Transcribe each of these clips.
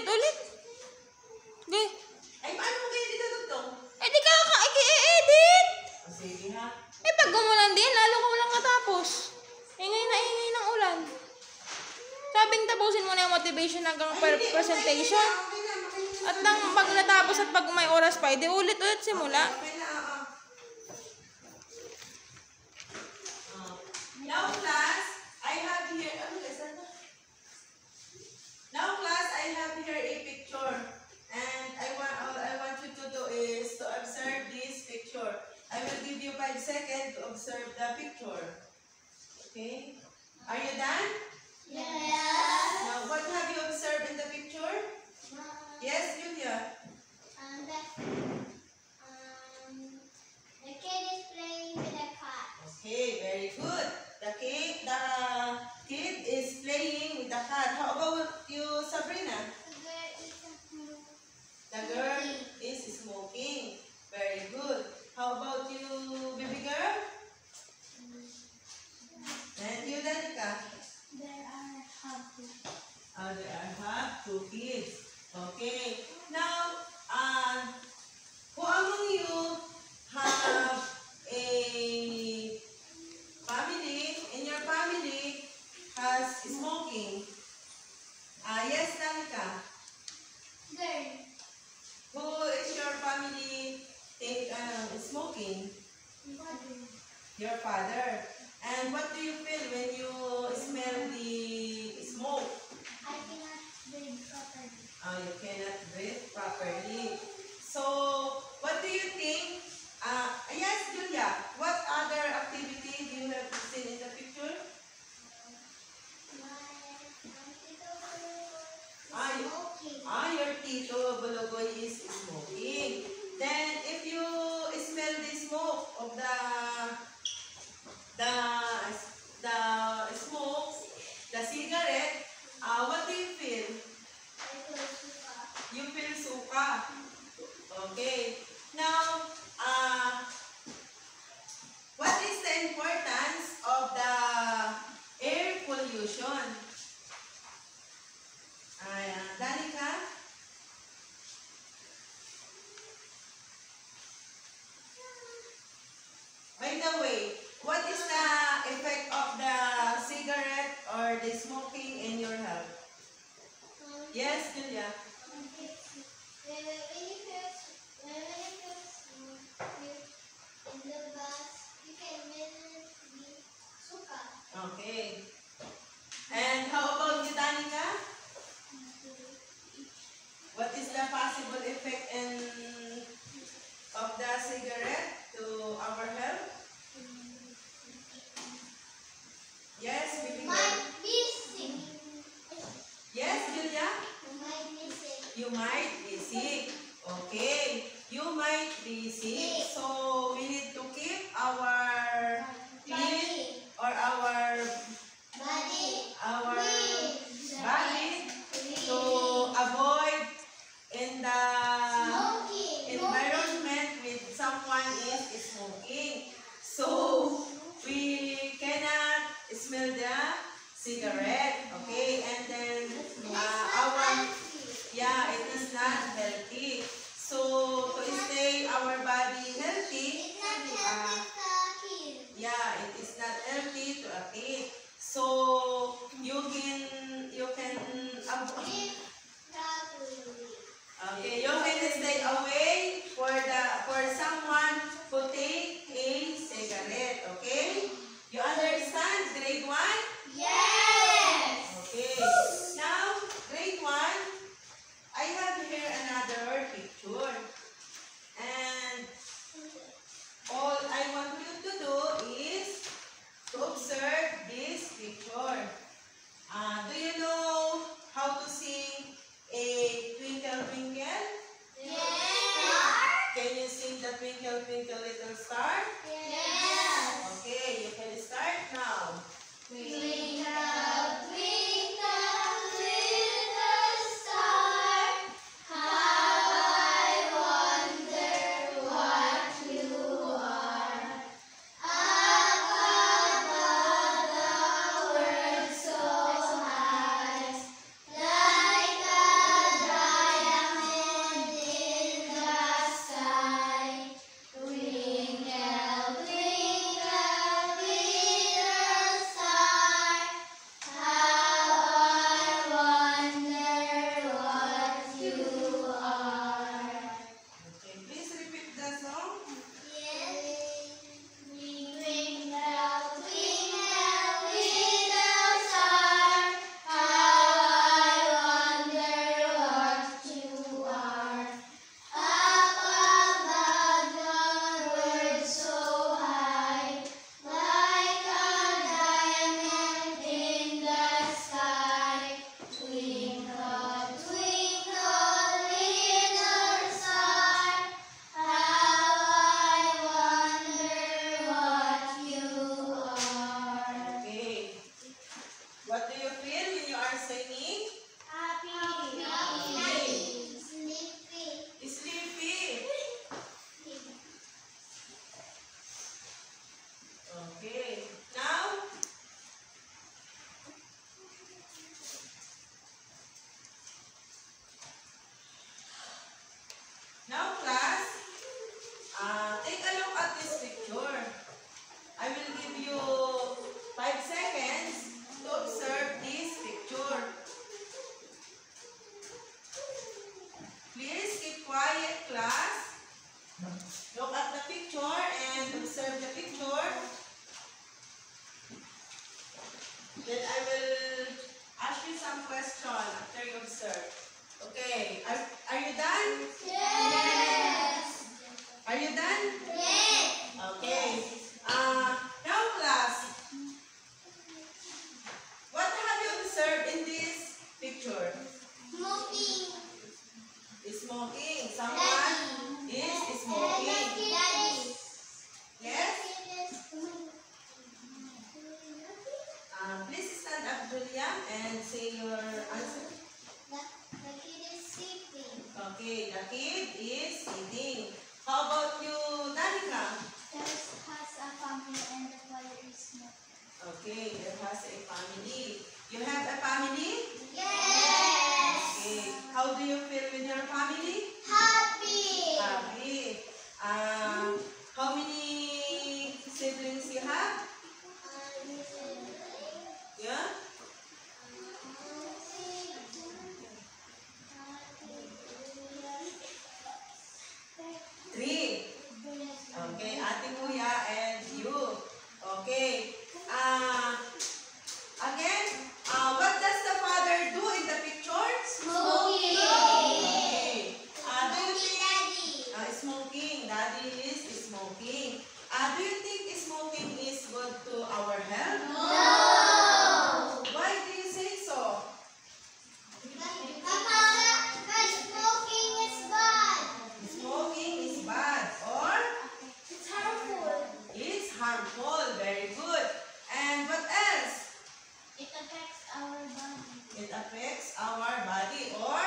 ulit. Okay. Ay, paano mo kayo dito dugtong? Eh, di ka i-edit. Sige ha. Eh, pag gumulan din, lalo ko walang matapos. Ingay ng ulan. Sabing tapusin mo na yung motivation hanggang presentation. At nang pag natapos at pag may oras pa, edi ulit-ulit simula. Okay na, Now class, I have here, Now class, I have here a picture. And all I want you to do is to observe this picture. I will give you 5 seconds to observe the picture. Okay? Are you done? Yes. Now, what have you observed in the picture? Yes, Julia. The kid is playing with a cat. Okay, very good. The kid is playing with the cat. How about you, Sabrina? The girl is smoking. Very good. How about you, baby girl? And you, Danica? There are happy. There are 2 kids. Okay. Now, who among you have a family? In your family has smoking? Yes, Danica. Girl. Who is your family smoking? Your father. And what do you feel when you smell the smoke? I cannot breathe properly. You cannot breathe properly. So, what do you think? Yes, Julia. What other activity do you have seen in the picture? Your Tito Bulugoy is smoking. Then, if you smell the smoke of the smoke, the cigarette, what do you feel? You feel suka. Okay. Now, what is the importance of the air pollution? Danica? By the way, what is the effect of the cigarette or the smoking in your health? Yes, Julia? When you in the bus, you can be suka. Okay. And how about you, Danica? What is the possible effect of the cigarette to our health? Yes, baby girl. Might be sick. Yes, Julia? Might be sick. You might be sick. Okay. You might be sick. So, we need to keep our feet or our body to avoid in the environment with someone is smoking. So, we cannot smell the cigarette. Okay. And then, it is not healthy. So, to stay our body healthy, it is not healthy to a kid. So, you can avoid. Okay, you can stay away for someone who take a cigarette. Okay? You understand grade 1? Yes. Okay. Now, grade 1, I have here another picture. And all I want you to do is to observe this picture. Do you know how to sing a Twinkle Twinkle? Yes. Can you sing the Twinkle quiet, class. Look at the picture and observe the picture. Then I will ask you some questions after you observe. Okay, are you done? Yes. Are you done? Yes. Okay. Now class, what have you observed in this picture? Smoking. Smoking. Someone is smoking. Daddy. Yes? Please stand up, Julia, and say your answer. The kid is sleeping. Okay, the kid is sitting. How about you, Danica? There's has a family and the father is smoking. Okay, there has a family. You have a family? Yes. Okay. How do you feel with your family? Happy. Happy. How many siblings you have? Yeah? Three. Okay, Ate Kuya and you. Okay. Again, what does the father do in the picture? Smoking. Okay. Do you think Daddy. smoking? Daddy is smoking. Do you think smoking is good to our health? No. Why do you say so? Papa, smoking is bad. Smoking is bad or It's harmful. it's harmful. Very good. And what else? It affects our body. It affects our body or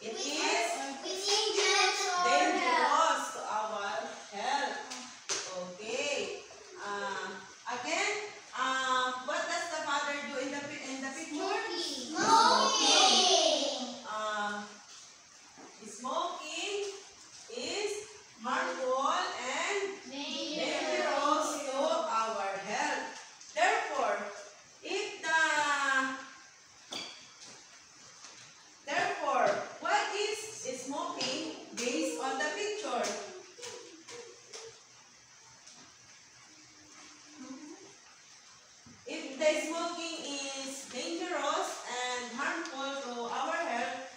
it is dangerous dangerous to our health. Okay. Again, what does the father do in the picture? Smoking. Smoking is harmful and dangerous to our health. Therefore, what is smoking based on the picture? If the smoking is dangerous and harmful to our health,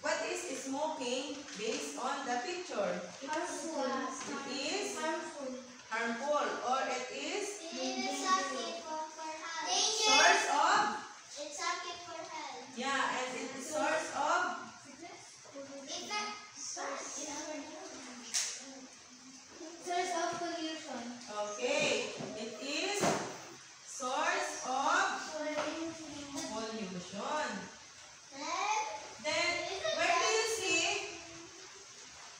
what is smoking based on the picture? Harmful. It is Harmful. harmful or it is It is sakit for health. source of It's sakit for health. and it is source of Source of pollution. okay. It is source of pollution. Then where do you see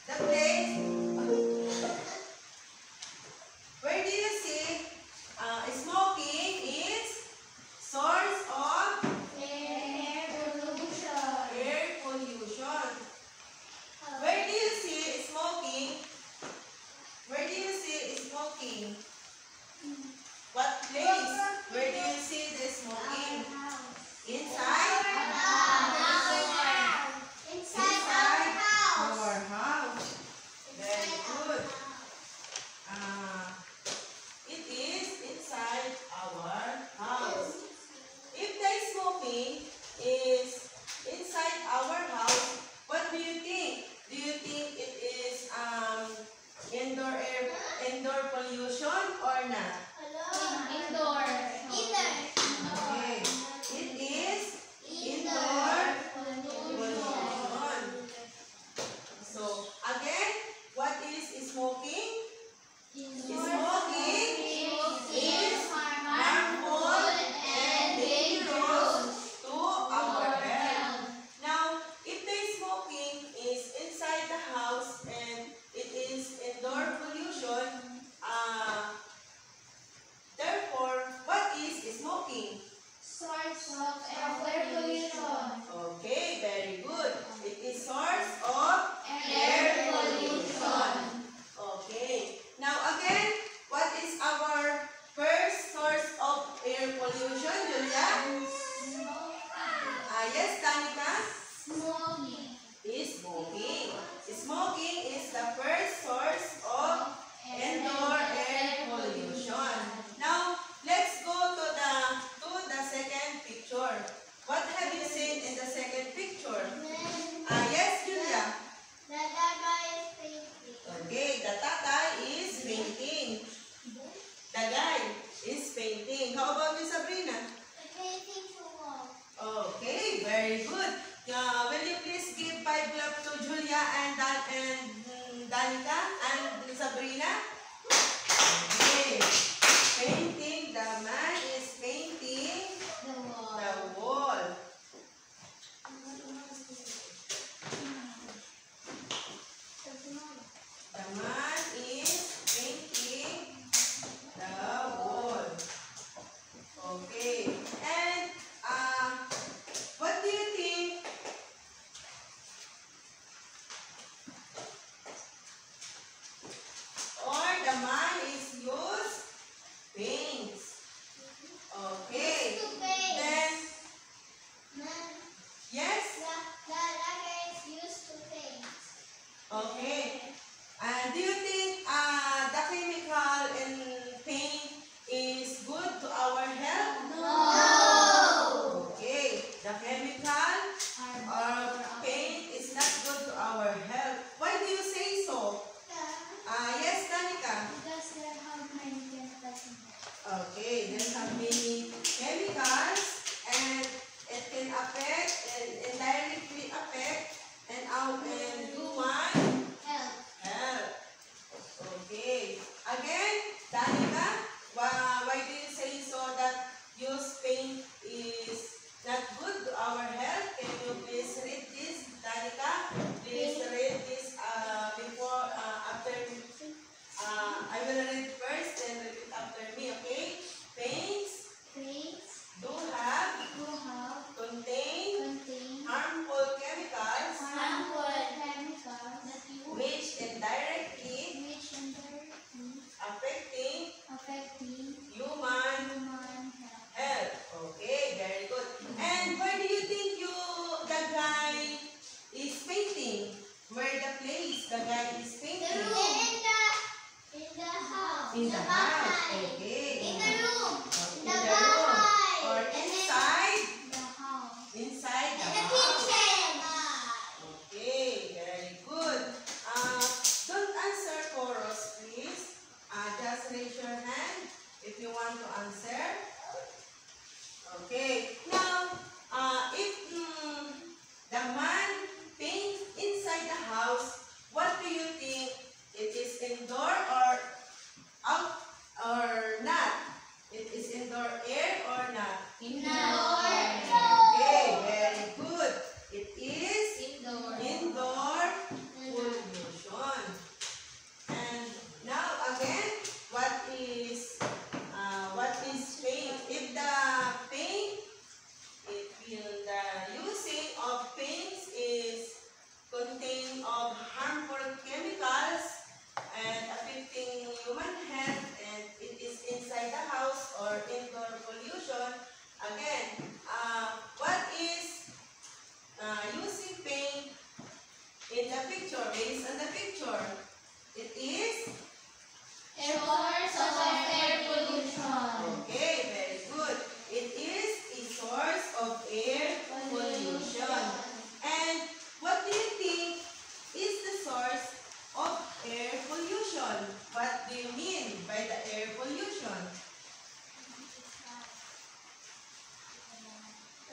the place? Where do you see smoking is source of Air pollution. air pollution? Where do you see smoking? Where do you see smoking? What place? Where do you see the smoking? Inside? Inside our house. Our house. Very good. It is inside our house. If the smoking is inside our house, what do you think? Do you think it is indoor pollution or not? Indoor. Okay. It is indoor pollution. So again, what is smoking? Smoking is harmful and dangerous to our health. Now, if the smoking is inside the house and it is indoor pollution, therefore, what is smoking? Source of air pollution. Okay, very good. It is source of air pollution. Okay. Now again, what is our first source of air pollution, Julia? Yes, Danica? Smoking. Is smoking. Smoking is the first source of indoor air pollution. Now, let's go to the second picture. What have you seen in the second picture? Yes, Julia. The guy is painting. Okay, the tatay is painting. The guy is painting. How about you, Sabrina? The painting to wall. Okay, very good. Will you please give 5 clap to Julia and Danica and Sabrina? Okay. Painting. The man is painting The wall. the wall. The man is painting the wall. Okay. And what do you think? Or the man is used paints. Okay. To paint. Then Man, yes. the guy is used to paint. Okay. And do you think the chemical in paint is good to our health? No. Okay. The chemical or paint is not good to our health. Why do you say so? Yes, Danica. Because there have many chemicals in there. Okay, there's have many chemicals and it can affect and indirectly affect and human Help. health. Okay. Again, Danica, why do you say so that use paint is not good to our health? Can you please read this, Danica? Please read this before, after, I will read first and repeat after me, okay? Paints Paints do have, who have contain contain harmful chemicals harmful chemicals that you which indirectly which indirectly affecting affecting human human health. health. Okay, very good. And where do you think the guy is painting? Where the place the guy is painting? In the house. In the house. Okay. In the room. In the the room. bahay. Or inside? The house. Inside the In the house. kitchen. Okay, very good. Don't answer chorus, please. Just raise your hand if you want to answer. Okay. Now, if the man paints inside the house, what do you think? It is indoor or out or not? It is indoor air or not? Okay, very good. It is indoor pollution. And now again, what is paint? If the paint, the using of paints is contain of harmful chemicals and affecting human health, and it is inside the house or indoor pollution. Again, what is using paint in the picture? Based on the picture, it is okay. Very good. It is a source of air pollution. And what do you think is the source of air pollution? What do you mean by the air pollution?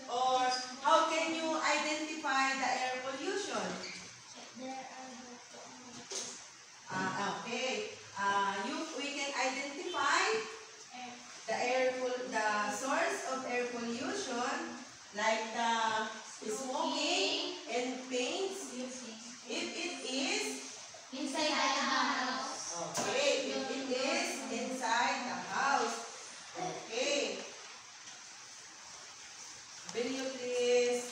Or how can you identify the air pollution? Okay. We can identify the source of air pollution like the smoking and paints. If it is Inside the house. okay, if it is inside the house. Okay. Will you please?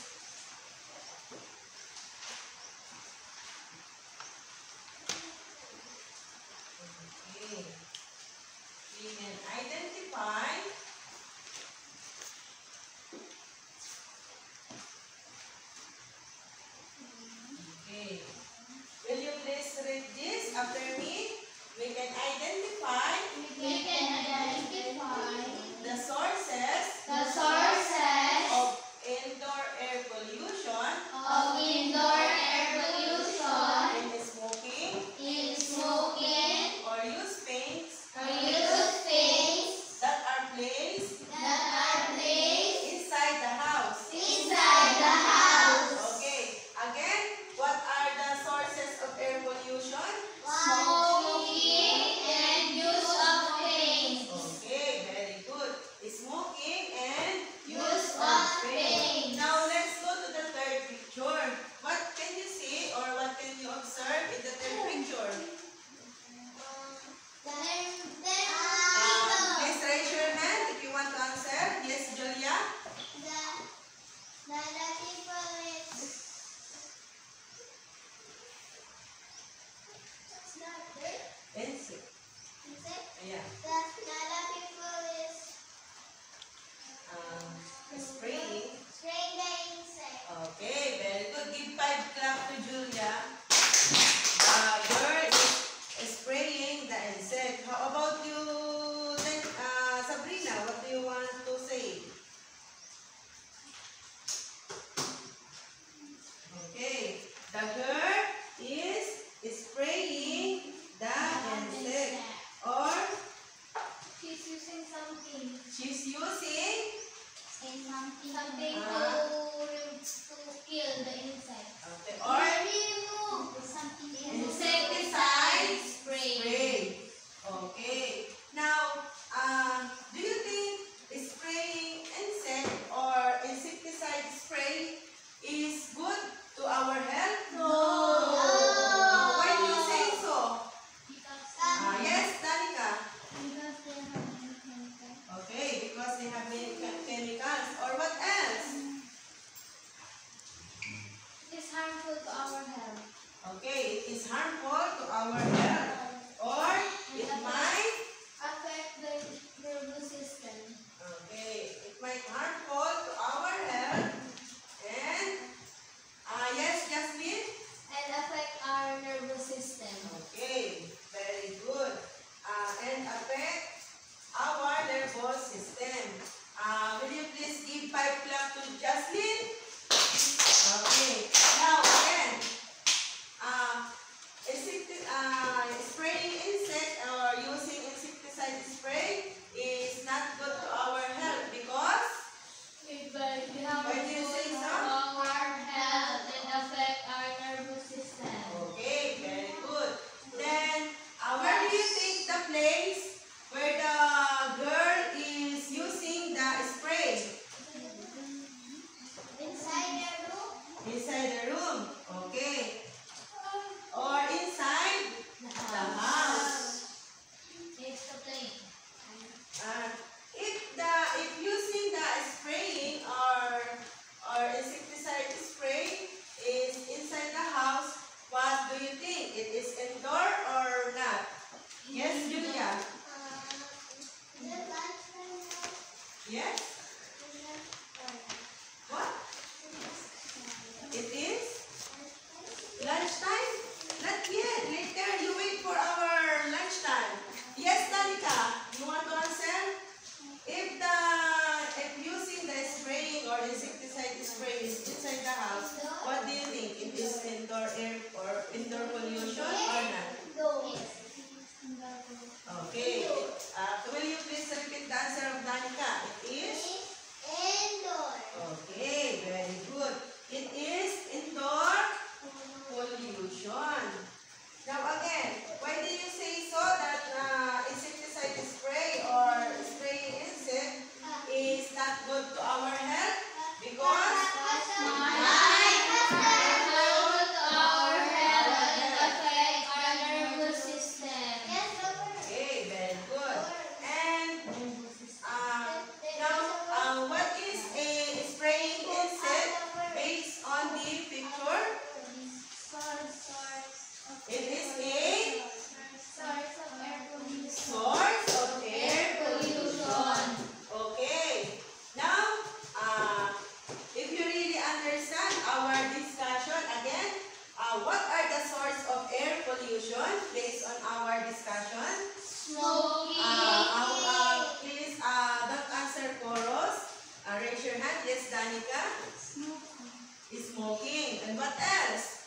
Okay. We can identify okay. we can identify We can identify the sources the sources of indoor air pollution of indoor air pollution in smoking in smoking or use paints or use things that are placed that are placed inside the house. inside the house. Okay. Again, what are the sources of air pollution? Smoking and use of things. Okay, very good. Smoking and Use of things. Now let's go to the third picture. What can you see or what can you observe in the third picture? Please raise your hand if you want to answer. Yes, Julia? Insect. Yeah. Spraying. Okay, very good. Give 5 clap to Julia. The bird is spraying the insect. How about you, then, Sabrina? What do you want to say? Okay, the girl is spraying the insect, or She's using something. she's using. Something to kill the insect. Okay, or Something insecticide spray. spray. Okay. Now, do you think spraying insect or insecticide spray is good to our health? Why do you say so? Yes, Danica. Okay, because they have many chemicals. Or what else? It's harmful to our health. Okay, it is harmful to our health. Or it might. Affect the nervous system. Okay, it might harmful to our health. And yes, Jasmine. And affect our nervous system. Okay, very good. And affect our nervous system. Will you please give 5 clap to Jasmine? Okay. Now again, spraying insect or using insecticide spray is not good to our health because Why do you say so? Our health and affect our nervous system. okay, very good. Then where do you think the place where the girl is using the spray? Inside the room. Inside the room. Okay. Or inside the house. It's the plane. If using the spraying or insecticide spray is inside the house, what do you think? It is indoor or not? Yes, Julia. Yes. What? It is lunchtime. Not yet. Later, you wait for our lunchtime. Yes, Danica. You want to answer? If using the spraying or insecticide spray is inside the house, what do you think? It is indoor air or indoor pollution or not? Okay. Will you please repeat the answer of Danica? It is? Indoor. Okay, very good. It is indoor pollution. Now again, why do you say so that insecticide spray or spraying insect is not good to our health? Because okay, very good. And now what is a spraying insect based on the picture? It is a source of air pollution. Okay. Now, if you really understand our discussion again, what are the source of air pollution based on our discussion? Danica? Smoking. And what else?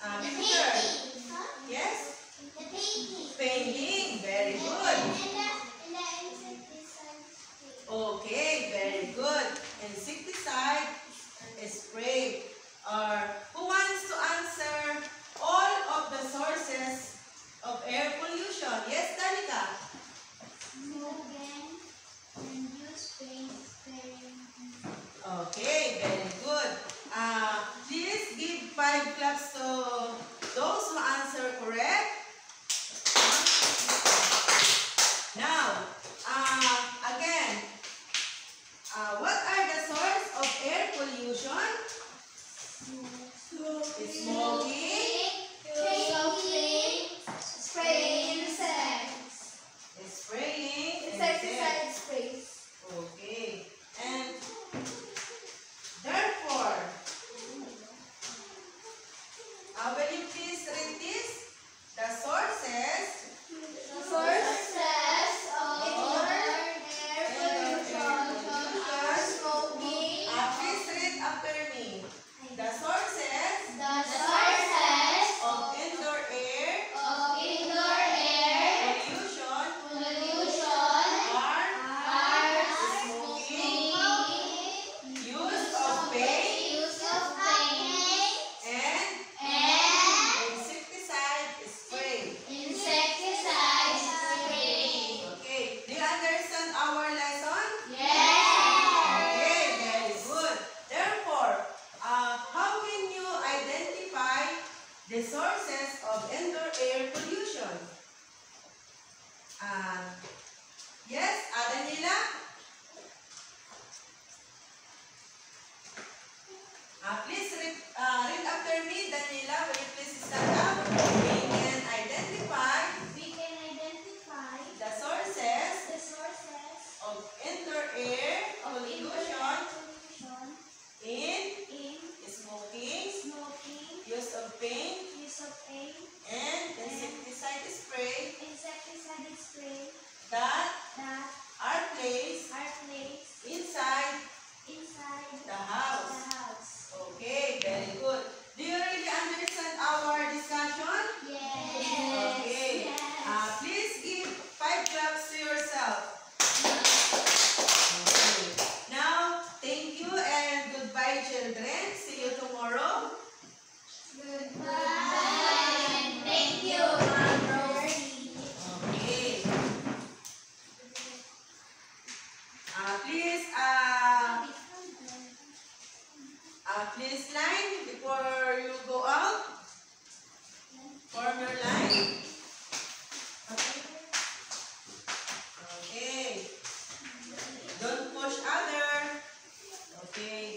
The Peter. painting. Huh? Yes? The painting. Painting. Very good. And the insecticide spray. Okay, very good. Insecticide spray. Or who wants to answer all of the sources of air pollution? Yes, Danica? Smoking and use paint spraying. Okay, very good. Please give 5 claps to those who answer correct. Now, again, what are the source of air pollution? Smoking, Spraying insects. spraying, Insecticide sprays. Okay. And therefore, will you please read this? The sources Sources of air pollution are smoking. please read after me. The sources The sources of indoor air of indoor air pollution are smoking, use of paint, and insecticide spray. Okay. Do you understand our lesson? Okay, very good. Therefore, how can you identify the sources of indoor air pollution? Yes, Daniela? Please read after me, Daniela. Will you please stand up? We can identify the sources of indoor air pollution in smoking, use of paint, and insecticide spray that are placed inside the house. Okay, very good. Do you really understand our discussion? Okay. Please give 5 claps to yourself. Okay. Now, thank you and goodbye, children. See you tomorrow. Thank you, Ma'am Okay. Rosie. Please line before you go out. Form your line. Okay. Don't push other. Okay.